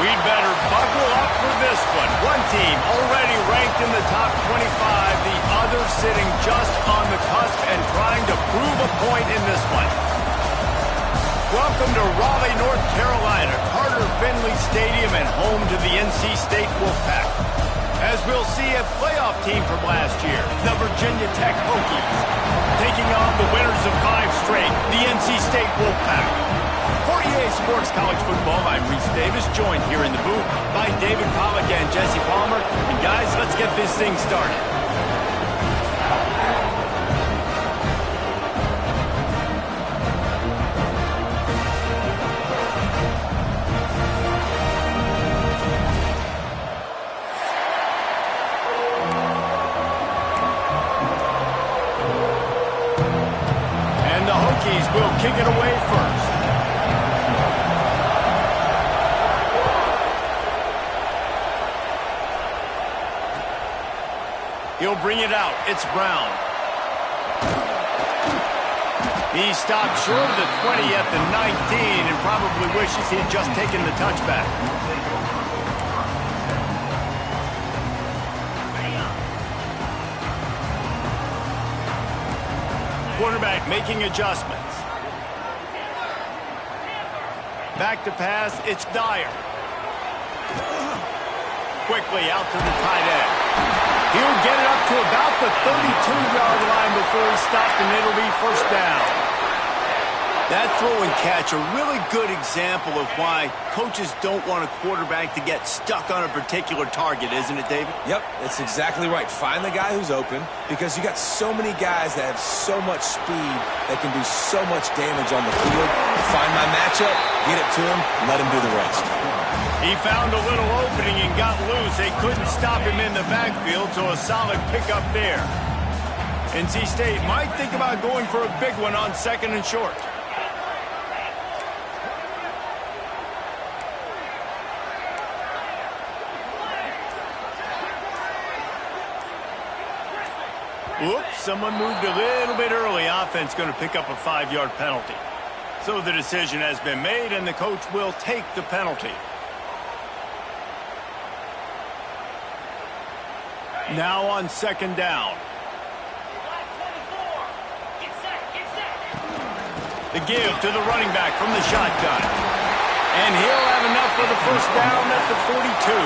We'd better buckle up for this one. One team already ranked in the top 25, the other sitting just on the cusp and trying to prove a point in this one. Welcome to Raleigh, North Carolina, Carter Finley Stadium and home to the NC State Wolfpack. As we'll see, a playoff team from last year, the Virginia Tech Hokies, taking on the winners of 5 straight, the NC State Wolfpack. For EA Sports College Football, I'm Reese Davis, joined here in the booth by David Pollack and Jesse Palmer. And guys, let's get this thing started. And the Hokies will kick it away first. He'll bring it out. It's Brown. He stopped short of the 20 at the 19 and probably wishes he had just taken the touchback. Quarterback making adjustments. Back to pass. It's Dyer. Quickly out to the tight end. He'll get it up to about the 32-yard line before he's stopped, and it'll be first down. That throw and catch, a really good example of why coaches don't want a quarterback to get stuck on a particular target, isn't it, David? Yep, that's exactly right. Find the guy who's open, because you got so many guys that have so much speed that can do so much damage on the field. Find my matchup, get it to him, let him do the rest. He found a little opening and got loose. They couldn't stop him in the backfield, so a solid pickup there. NC State might think about going for a big one on 2nd and short. Oops, someone moved a little bit early. Offense going to pick up a 5-yard penalty. So the decision has been made, and the coach will take the penalty. Now on 2nd down. The give to the running back from the shotgun. And he'll have enough for the first down at the 42.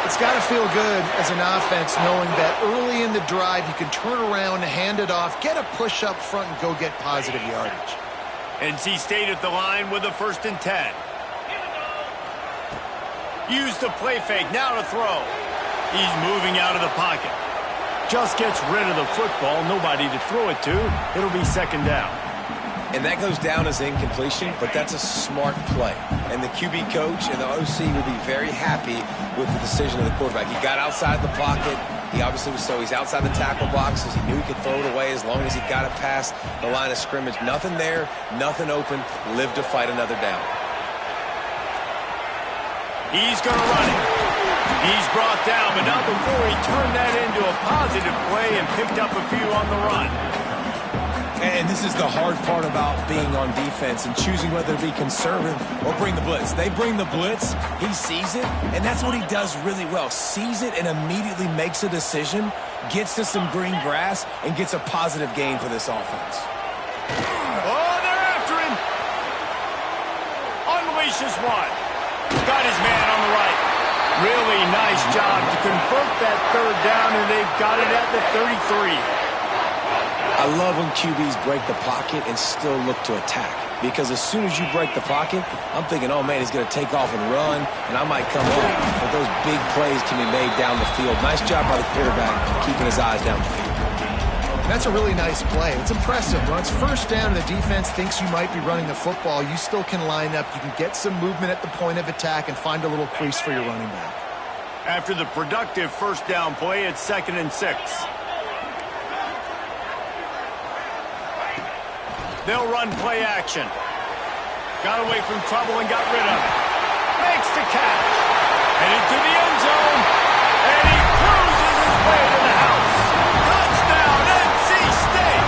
It's got to feel good as an offense knowing that early in the drive you can turn around, hand it off, get a push up front, and go get positive yardage. NC State at the line with a 1st and 10. Use the play fake, now to throw. He's moving out of the pocket. Just gets rid of the football, nobody to throw it to. It'll be 2nd down. And that goes down as incompletion, but that's a smart play. And the QB coach and the OC will be very happy with the decision of the quarterback. He got outside the pocket. He obviously was he's outside the tackle boxes. He knew he could throw it away as long as he got it past the line of scrimmage. Nothing there, nothing open. Live to fight another down. He's going to run it. He's brought down, but not before he turned that into a positive play and picked up a few on the run. And this is the hard part about being on defense and choosing whether to be conservative or bring the blitz. They bring the blitz, he sees it, and that's what he does really well. Sees it and immediately makes a decision, gets to some green grass, and gets a positive gain for this offense. Oh, they're after him. Unleashes one. Got his man on the right. Really nice job to convert that third down, and they've got it at the 33. I love when QBs break the pocket and still look to attack. Because as soon as you break the pocket, I'm thinking, oh, man, he's going to take off and run, and I might come up. But those big plays can be made down the field. Nice job by the quarterback keeping his eyes down the field. That's a really nice play. It's impressive. When it's first down and the defense thinks you might be running the football, you still can line up. You can get some movement at the point of attack and find a little crease for your running back. After the productive first down play, it's 2nd and 6. They'll run play action. Got away from trouble and got rid of it. Makes the catch. And into the end zone. And he cruises his way to the house. Touchdown, NC State.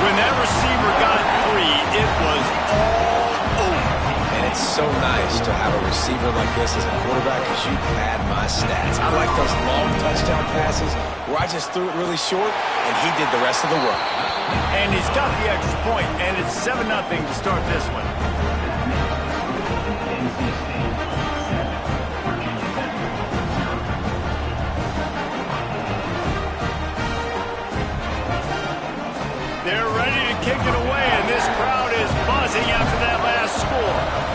When that receiver got free, it was all over. And it's so nice to have a receiver like this as a quarterback because you pad my stats. I like those long touchdown passes where I just threw it really short and he did the rest of the work. And he's got the extra point, and it's 7-0 to start this one. They're ready to kick it away, and this crowd is buzzing after that last score.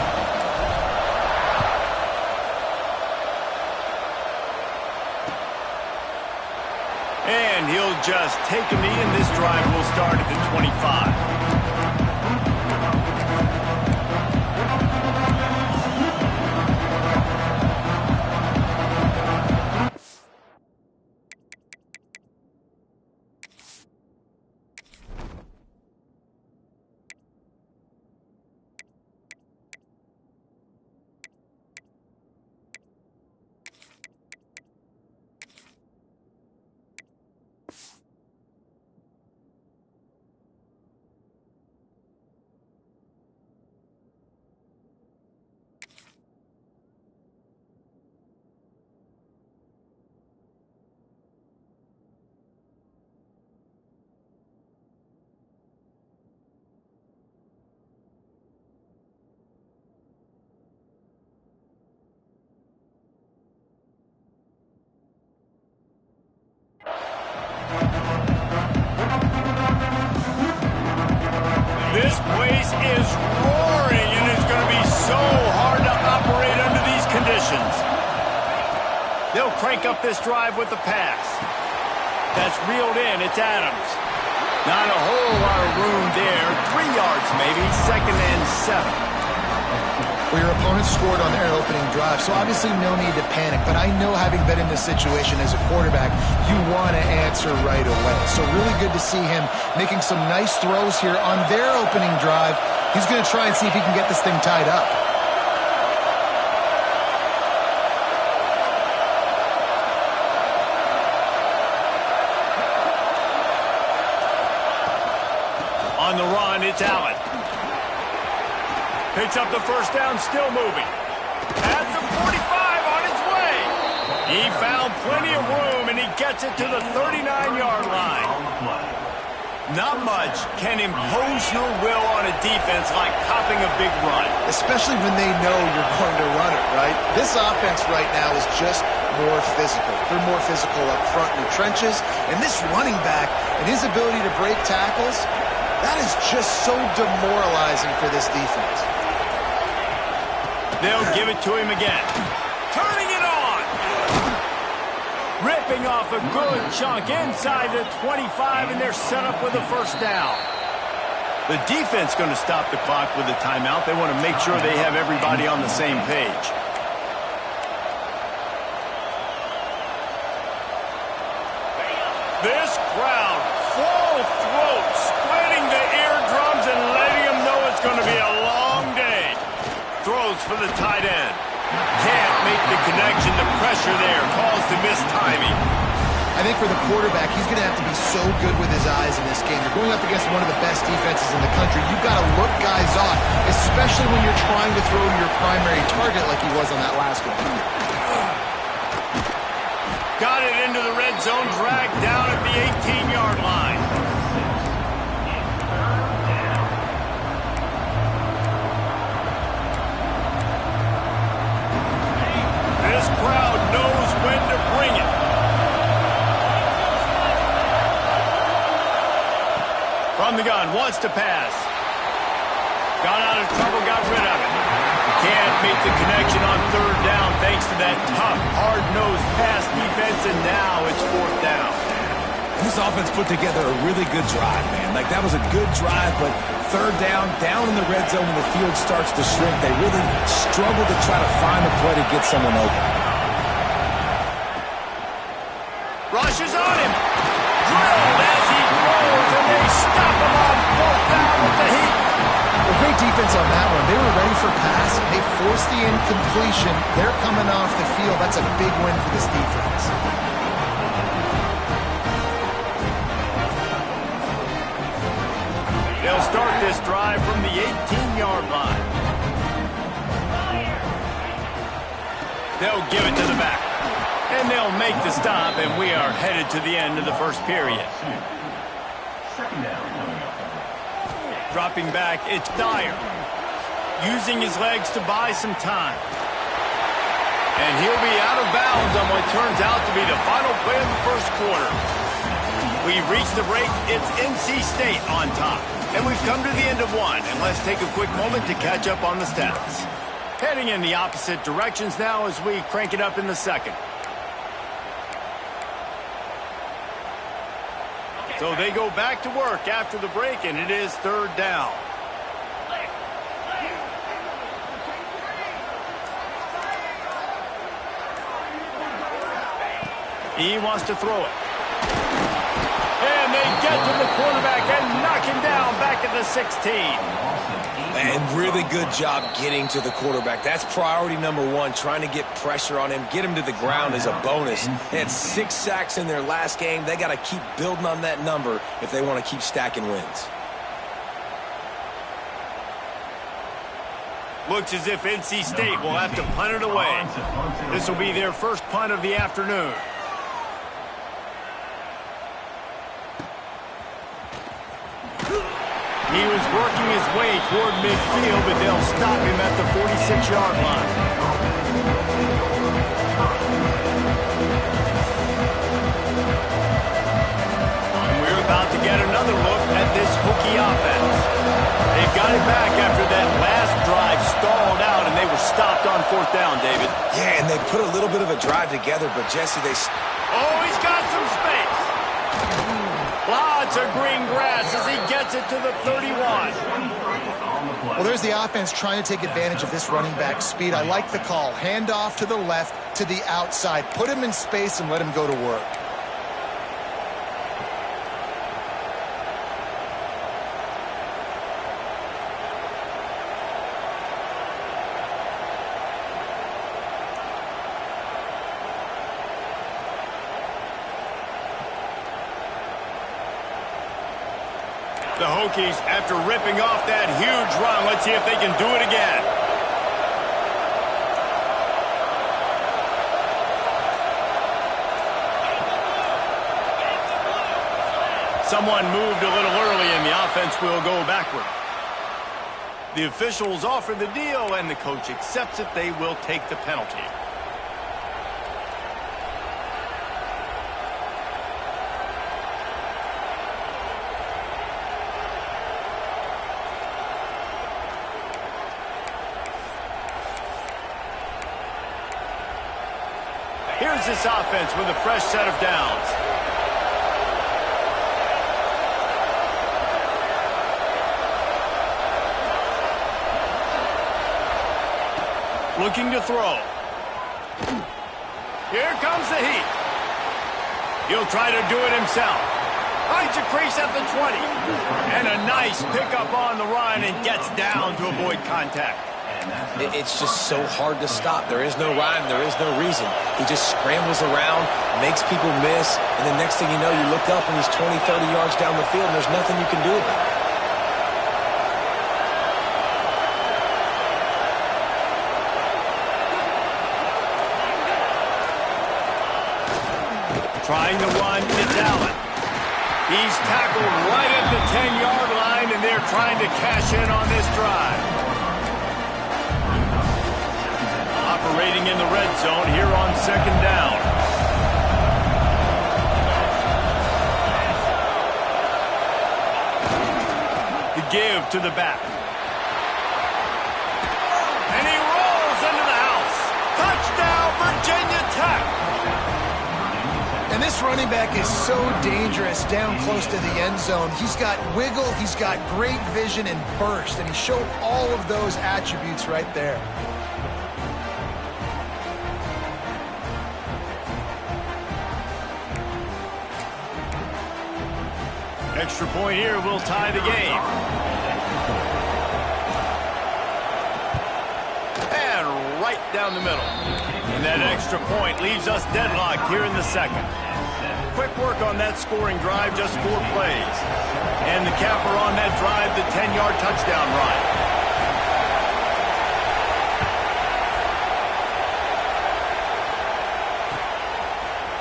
And he'll just take a knee, and this drive will start at the 25. This place is roaring, and it's going to be so hard to operate under these conditions. They'll crank up this drive with the pass. That's reeled in. It's Adams. Not a whole lot of room there. 3 yards maybe. 2nd and 7. Well, your opponent scored on their opening drive, so obviously no need to panic. But I know, having been in this situation as a quarterback, you want to answer right away. So really good to see him making some nice throws here on their opening drive. He's going to try and see if he can get this thing tied up. On the run, it's Allen. Picks up the first down, still moving. At the 45, on its way. He found plenty of room, and he gets it to the 39-yard line. Not much can impose your will on a defense like popping a big run. Especially when they know you're going to run it, right? This offense right now is just more physical. They're more physical up front in the trenches. And this running back and his ability to break tackles, that is just so demoralizing for this defense. They'll give it to him again. Turning it on. Ripping off a good chunk inside the 25, and they're set up with a first down. The defense going to stop the clock with a timeout. They want to make sure they have everybody on the same page. This crowd, full throat, splitting the eardrums and letting them know it's going to be a long day. Throws for the tight end. Can't make the connection. The pressure there caused the missed timing. I think for the quarterback, he's going to have to be so good with his eyes in this game. You're going up against one of the best defenses in the country. You've got to look guys off, especially when you're trying to throw to your primary target like he was on that last one. Got it into the red zone, dragged down at the 18-yard line. From the gun, wants to pass. Got out of trouble, got rid of it. Can't make the connection on third down thanks to that tough, hard-nosed pass defense, and now it's fourth down. This offense put together a really good drive, man. Like, that was a good drive, but third down in the red zone when the field starts to shrink, they really struggle to try to find a play to get someone open. Rushes on him. Drilled as he throws, and they stop him on fourth down with the heat. Well, great defense on that one. They were ready for pass. They forced the incompletion. They're coming off the field. That's a big win for this defense. They'll start this drive from the 18-yard line. They'll give it to the back. And they'll make the stop, and we are headed to the end of the first period. Dropping back, it's Dyer. Using his legs to buy some time. And he'll be out of bounds on what turns out to be the final play of the first quarter. We've reached the break. It's NC State on top. And we've come to the end of one. And let's take a quick moment to catch up on the stats. Heading in the opposite directions now as we crank it up in the second. So they go back to work after the break, and it is third down. He wants to throw it. And they get to the quarterback and knock him down back at the 16. And really good job getting to the quarterback. That's priority number one, trying to get pressure on him. Get him to the ground is a bonus. They had 6 sacks in their last game. They got to keep building on that number if they want to keep stacking wins. Looks as if NC State will have to punt it away. This will be their first punt of the afternoon. He was working his way toward midfield, but they'll stop him at the 46-yard line. And we're about to get another look at this Hokie offense. They've got it back after that last drive stalled out, and they were stopped on fourth down, David. Yeah, and they put a little bit of a drive together, but Jesse, they... Oh, he's got some space. Lots of green grass as he gets it to the 31. Well, there's the offense trying to take advantage of this running back speed. I like the call. Hand off to the left, to the outside. Put him in space and let him go to work. The Hokies, after ripping off that huge run, let's see if they can do it again. Someone moved a little early, and the offense will go backward. The officials offer the deal, and the coach accepts it. They will take the penalty. Here's this offense with a fresh set of downs. Looking to throw. Here comes the heat. He'll try to do it himself. Finds a crease at the 20. And a nice pickup on the run and gets down to avoid contact. It's just so hard to stop. There is no rhyme. There is no reason. He just scrambles around, makes people miss, and the next thing you know, you look up and he's 20, 30 yards down the field, and there's nothing you can do about it. Trying to run, it's Allen. He's tackled right at the 10-yard line, and they're trying to cash in on this drive. Operating in the red zone here on second down. give to the back. And he rolls into the house. Touchdown, Virginia Tech. And this running back is so dangerous down close to the end zone. He's got wiggle, he's got great vision and burst, and he showed all of those attributes right there. Extra point here will tie the game. And right down the middle. And that extra point leaves us deadlocked here in the second. Quick work on that scoring drive, just 4 plays. And the capper on that drive, the 10-yard touchdown run.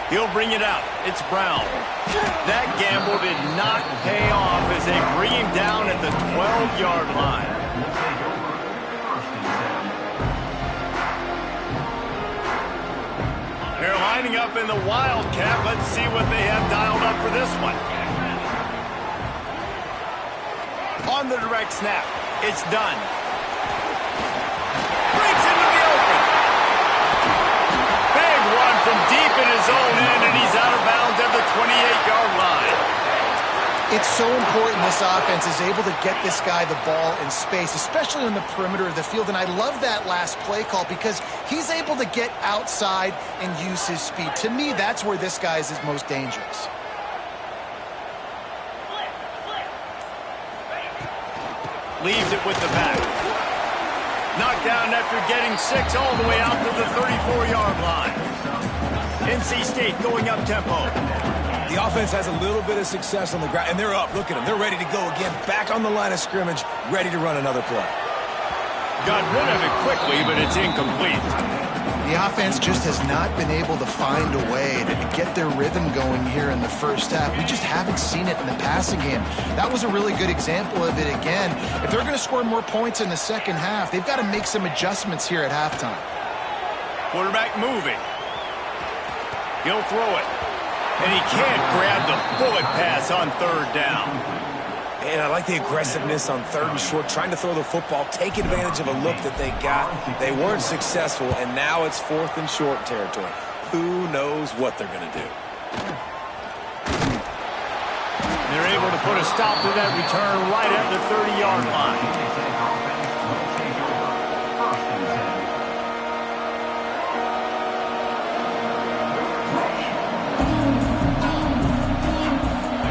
He'll bring it out. It's Brown. That gamble did not pay off as they bring him down at the 12-yard line. They're lining up in the Wildcat. Let's see what they have dialed up for this one. On the direct snap, it's done. Breaks into the open. Big run from deep in his own end, and he's out of bounds at the 28-yard line. It's so important this offense is able to get this guy the ball in space, especially on the perimeter of the field. And I love that last play call because he's able to get outside and use his speed. To me, that's where this guy is his most dangerous. Leaves it with the back. Knocked down after getting 6 all the way out to the 34-yard line. NC State going up tempo. The offense has a little bit of success on the ground, and they're up. Look at them. They're ready to go again. Back on the line of scrimmage, ready to run another play. Got rid of it quickly, but it's incomplete. The offense just has not been able to find a way to get their rhythm going here in the first half. We just haven't seen it in the passing game. That was a really good example of it again. If they're going to score more points in the second half, they've got to make some adjustments here at halftime. Quarterback moving. He'll throw it. And he can't grab the bullet pass on 3rd down. And I like the aggressiveness on 3rd and short, trying to throw the football, take advantage of a look that they got. They weren't successful, and now it's 4th and short territory. Who knows what they're going to do? They're able to put a stop to that return right at the 30-yard line.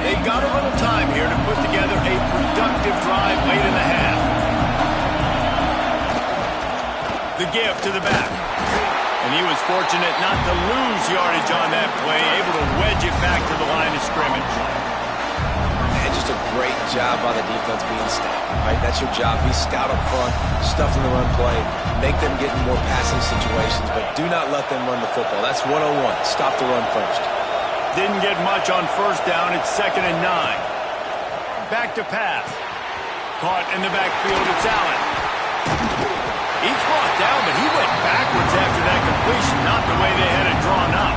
They've got a little time here to put together a productive drive late in the half. The give to the back. And he was fortunate not to lose yardage on that play, able to wedge it back to the line of scrimmage. And just a great job by the defense being stout, right? That's your job. Be stout up front, stuff in the run play, make them get in more passing situations, but do not let them run the football. That's 101. Stop the run first. Didn't get much on 1st down. It's 2nd and 9. Back to pass. Caught in the backfield. It's Allen. He's brought down, but he went backwards after that completion, not the way they had it drawn up.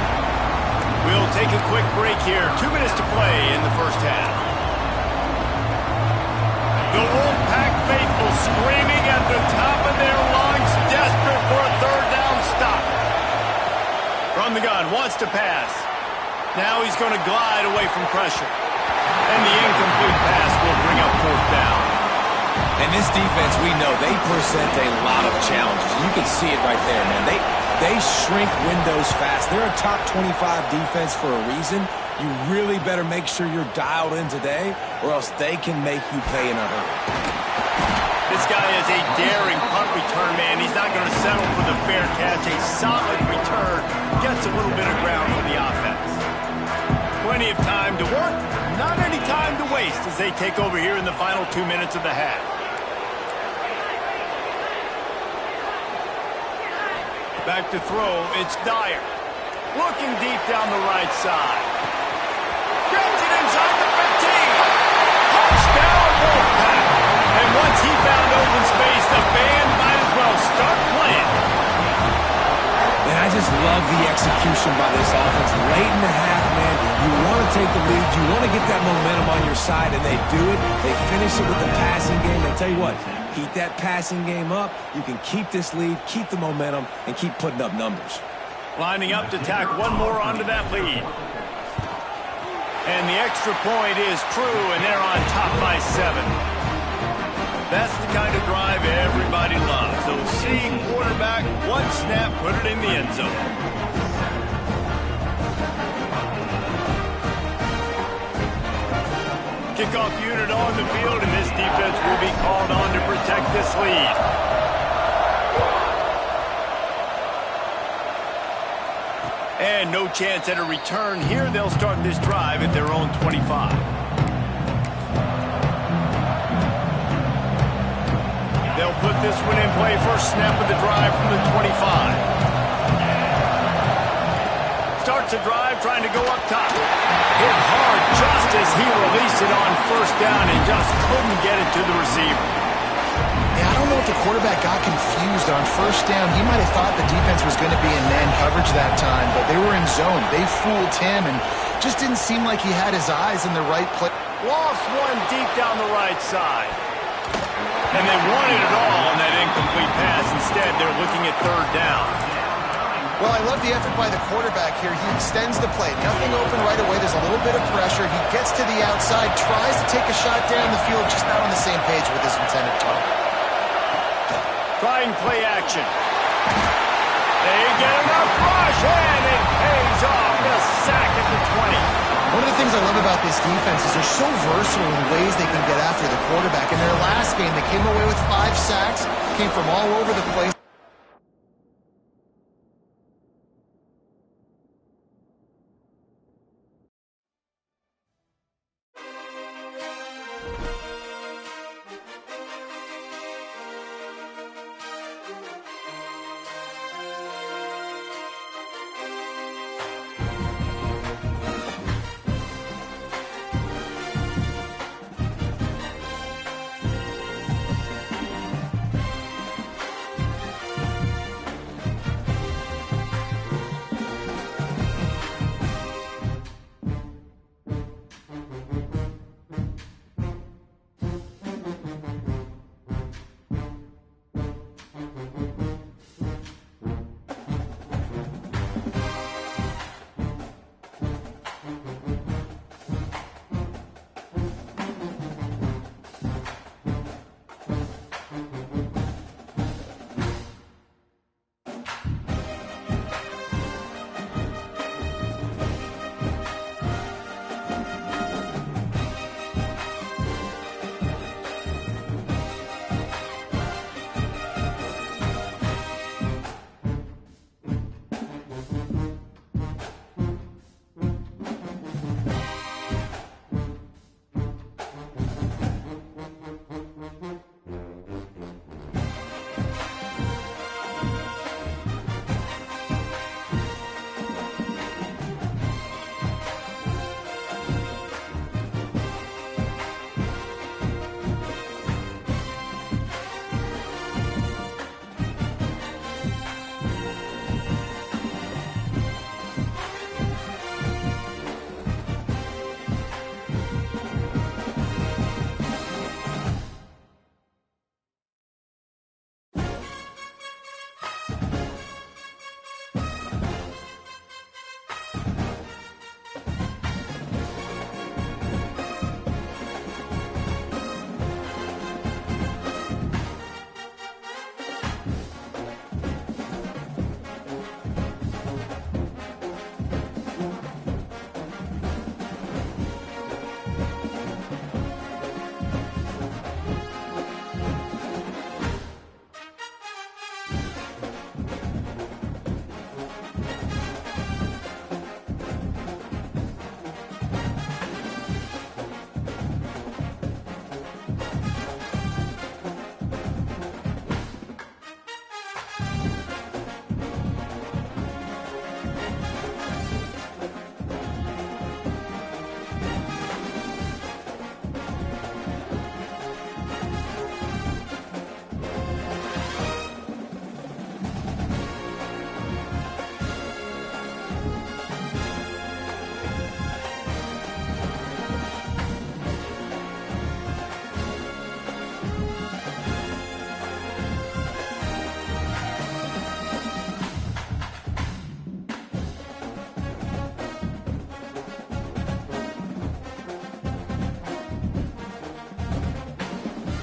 We'll take a quick break here. 2 minutes to play in the first half. The Wolfpack faithful screaming at the top of their lungs, desperate for a 3rd down stop. From the gun, wants to pass. Now he's going to glide away from pressure. And the incomplete pass will bring up 4th down. And this defense, we know, they present a lot of challenges. You can see it right there, man. They shrink windows fast. They're a top 25 defense for a reason. You really better make sure you're dialed in today, or else they can make you pay in a hurry. This guy is a daring punt return man. He's not going to settle for the fair catch. A solid return gets a little bit of ground for the offense. Plenty of time to work, not any time to waste as they take over here in the final 2 minutes of the half. Back to throw, it's Dyer. Looking deep down the right side. Grabs it inside the 15. Touchdown, Wolfpack. And once he found open space, the band might as well start playing. And I just love the execution by this offense. Late in the half, man, you want to take the lead. You want to get that momentum on your side, and they do it. They finish it with the passing game. I'll tell you what, keep that passing game up. You can keep this lead, keep the momentum, and keep putting up numbers. Lining up to tack one more onto that lead. And the extra point is true, and they're on top by 7. That's the kind of drive everybody loves. OC quarterback, one snap, put it in the end zone. Kickoff unit on the field, and this defense will be called on to protect this lead. And no chance at a return here. They'll start this drive at their own 25. They'll put this one in play. First snap of the drive from the 25. Starts a drive trying to go up top. Hit hard just as he released it on first down and just couldn't get it to the receiver. Yeah, I don't know if the quarterback got confused on first down. He might have thought the defense was going to be in man coverage that time, but they were in zone. They fooled him and just didn't seem like he had his eyes in the right place. Lost one deep down the right side. And they wanted it all on that incomplete pass. Instead, they're looking at third down. Well, I love the effort by the quarterback here. He extends the play. Nothing open right away. There's a little bit of pressure. He gets to the outside, tries to take a shot down the field, just not on the same page with his intended target. Trying play action. They get enough rush, and it pays off. The sack at the 20. One of the things I love about this defense is they're so versatile in ways they can get after the quarterback. In their last game, they came away with 5 sacks, came from all over the place.